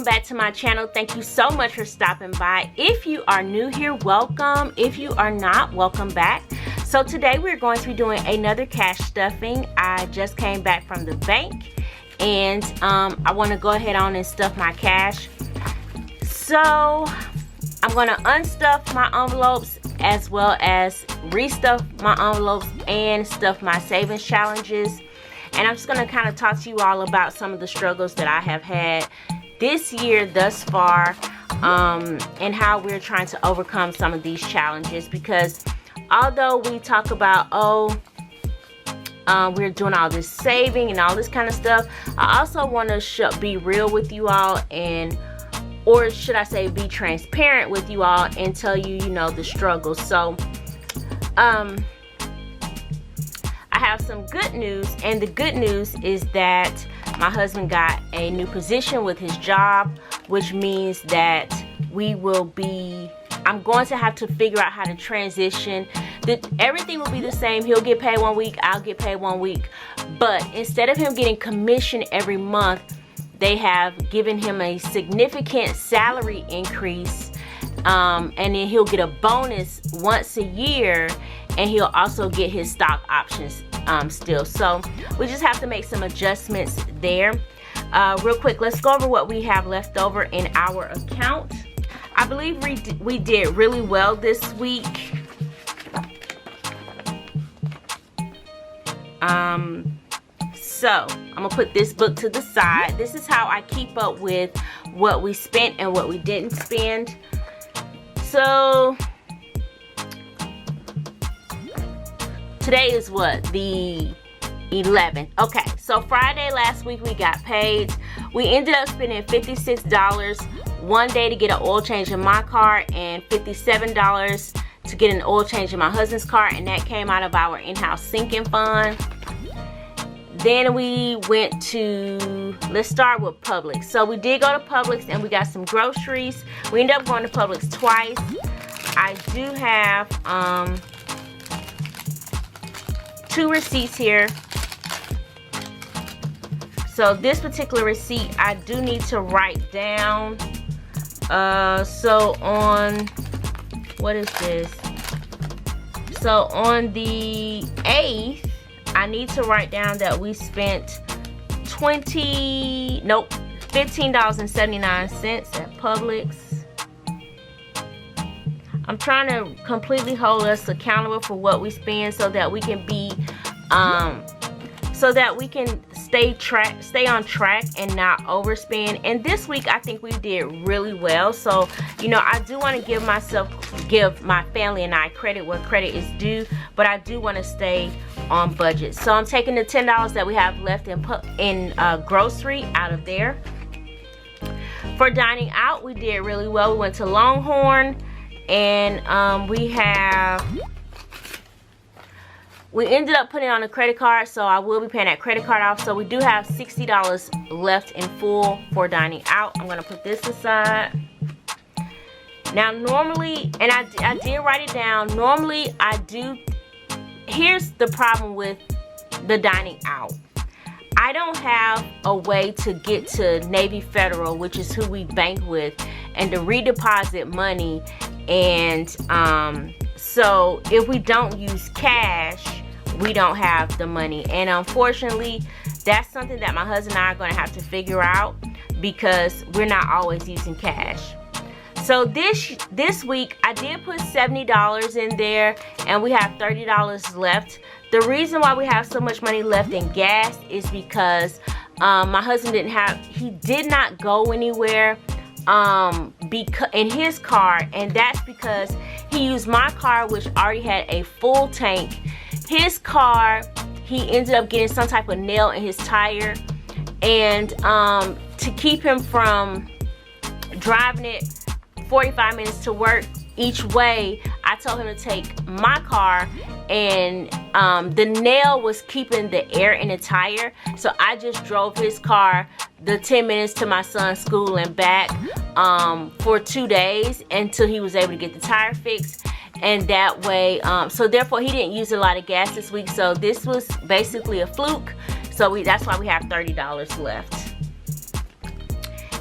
welcome back to my channel. Thank you so much for stopping by. If you are new here, welcome. If you are not, welcome back. So today we're going to be doing another cash stuffing. I just came back from the bank and I want to go ahead on and stuff my cash. So I'm going to unstuff my envelopes as well as restuff my envelopes and stuff my savings challenges. And I'm just going to kind of talk to you all about some of the struggles that I have had this year thus far, and how we're trying to overcome some of these challenges. Because although we talk about, we're doing all this saving and all this kind of stuff, I also want to be real with you all, and or should I say be transparent with you all and tell you, you know, the struggles. So I have some good news, and the good news is that my husband got a new position with his job, which means that I'm going to have to figure out how to transition. Everything will be the same. He'll get paid 1 week, I'll get paid 1 week, but instead of him getting commission every month, they have given him a significant salary increase, and then he'll get a bonus once a year, and he'll also get his stock options still. So we just have to make some adjustments there. Real quick, let's go over what we have left over in our account. I believe we did really well this week. So I'm gonna put this book to the side. This is how I keep up with what we spent and what we didn't spend. So today is what, the 11th. Okay, so Friday last week we got paid. We ended up spending $56 one day to get an oil change in my car, and $57 to get an oil change in my husband's car, and that came out of our in-house sinking fund. Then we went to, let's start with Publix. So we did go to Publix and we got some groceries. We ended up going to Publix twice. I do have 2 receipts here. So this particular receipt I do need to write down. So on, what is this? So on the 8th, I need to write down that we spent $15.79 at Publix. I'm trying to completely hold us accountable for what we spend so that we can be stay on track and not overspend. And this week I think we did really well. So, you know, I do want to give my family and I credit where credit is due, but I do want to stay on budget. So I'm taking the $10 that we have left in grocery out of there. For dining out, we did really well. We went to Longhorn, and we ended up putting on a credit card, so I will be paying that credit card off. So we do have $60 left in full for dining out. I'm gonna put this aside. Now normally, and I did write it down, normally I do, here's the problem with the dining out. I don't have a way to get to Navy Federal, which is who we bank with, and to redeposit money. And so if we don't use cash, we don't have the money. And unfortunately, that's something that my husband and I are going to have to figure out, because we're not always using cash. So this week I did put $70 in there, and we have $30 left. The reason why we have so much money left in gas is because my husband did not go anywhere in his car, and that's because he used my car, which already had a full tank. His car, he ended up getting some type of nail in his tire, and to keep him from driving it 45 minutes to work each way, I told him to take my car, and the nail was keeping the air in the tire, so I just drove his car the 10 minutes to my son's school and back for 2 days until he was able to get the tire fixed. And that way, so therefore he didn't use a lot of gas this week. So this was basically a fluke. So that's why we have $30 left.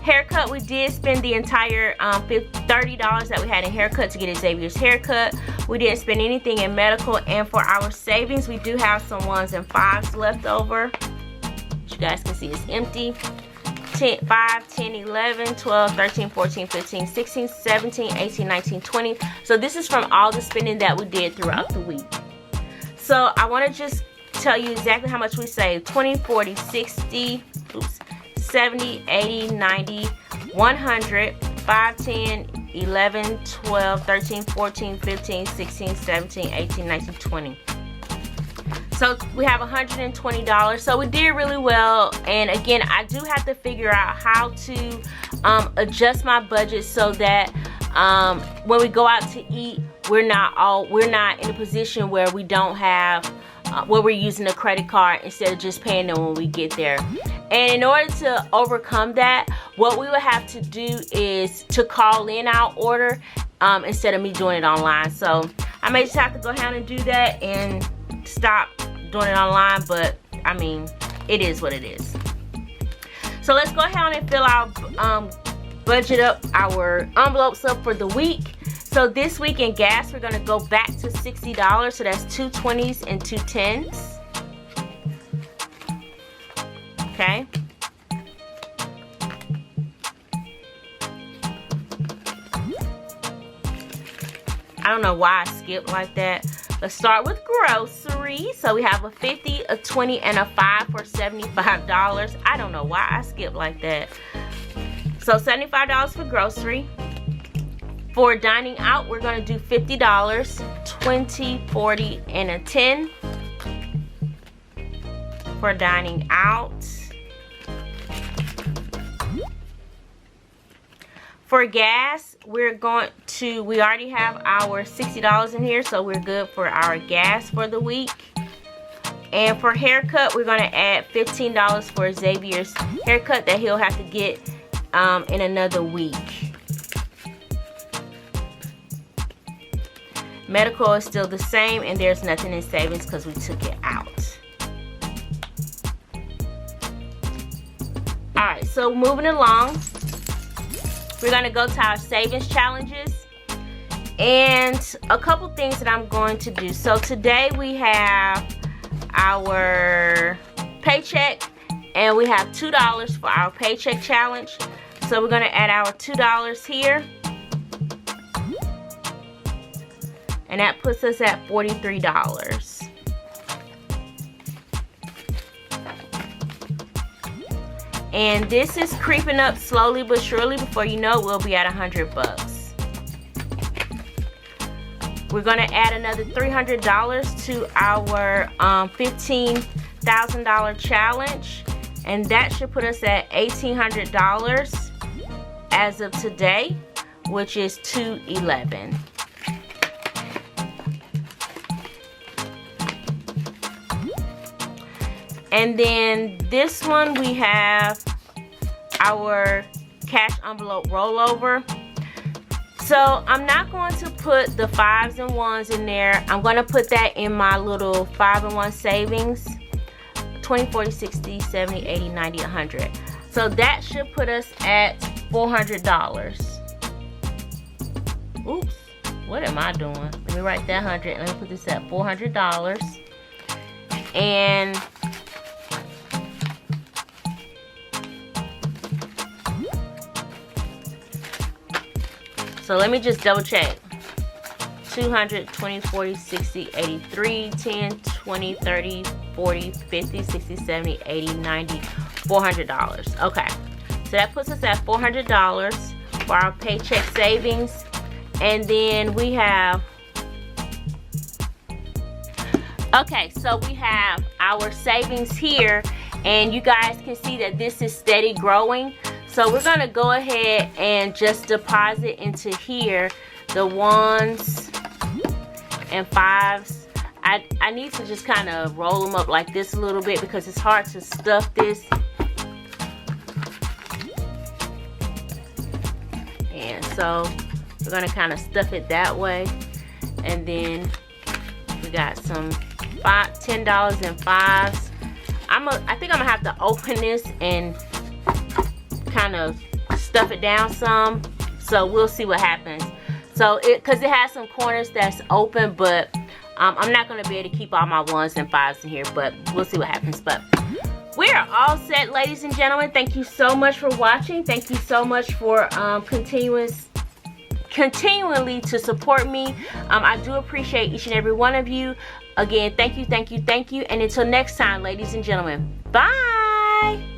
Haircut, we did spend the entire $30 that we had in haircut to get Xavier's haircut. We didn't spend anything in medical, and for our savings, we do have some 1s and 5s left over. As you guys can see, it's empty. 10, 5, 10, 11, 12, 13, 14, 15, 16, 17, 18, 19, 20. So this is from all the spending that we did throughout the week. So I want to just tell you exactly how much we saved. 20, 40, 60, oops, 70, 80, 90, 100, 5, 10, 11, 12, 13, 14, 15, 16, 17, 18, 19, 20. So we have $120. So we did really well. And again, I do have to figure out how to adjust my budget so that when we go out to eat, we're not in a position where we don't have where we're using a credit card instead of just paying them when we get there. And in order to overcome that, what we would have to do is to call in our order instead of me doing it online. So I may just have to go ahead and do that and stop doing it online, but I mean, it is what it is. So let's go ahead and fill our budget up, our envelopes up for the week. So this week in gas, we're gonna go back to $60. So that's 2 20s and 2 10s. Okay. I don't know why I skipped like that. Let's start with groceries. So we have a 50, a 20, and a 5 for $75. I don't know why I skipped like that. So $75 for grocery. For dining out, we're gonna do $50, 20, 40, and a 10 for dining out. For gas, we already have our $60 in here, so we're good for our gas for the week. And for haircut, we're gonna add $15 for Xavier's haircut that he'll have to get in another week. Medical is still the same, and there's nothing in savings because we took it out. All right, so moving along, we're gonna go to our savings challenges and a couple things that I'm going to do. So today we have our paycheck, and we have $2 for our paycheck challenge. So we're gonna add our $2 here, and that puts us at $43. And this is creeping up slowly but surely. Before you know it, we'll be at 100 bucks. We're gonna add another $300 to our $15,000 challenge, and that should put us at $1,800 as of today, which is $211. And then this one, we have our cash envelope rollover. So I'm not going to put the 5s and 1s in there. I'm going to put that in my little 5 and 1 savings. 20, 40, 60, 70, 80, 90, 100. So that should put us at $400. Oops, what am I doing? Let me write that 100 and let me put this at $400. And so let me just double check. 200, 20, 40, 60, 83, 10, 20, 30, 40, 50, 60, 70, 80, 90, $400. Okay, so that puts us at $400 for our paycheck savings. And then we have, okay, so we have our savings here, and you guys can see that this is steady growing. So we're gonna go ahead and just deposit into here the 1s and 5s. I need to just kind of roll them up like this a little bit because it's hard to stuff this. And so we're gonna kind of stuff it that way. And then we got some $10 and 5s. I think I'm gonna have to open this and kind of stuff it down some. So we'll see what happens. So because it has some corners that's open, but I'm not going to be able to keep all my 1s and 5s in here, but we'll see what happens. But we are all set, ladies and gentlemen. Thank you so much for watching. Thank you so much for continually to support me. I do appreciate each and every one of you. Again, thank you, thank you, thank you. And until next time, ladies and gentlemen, bye.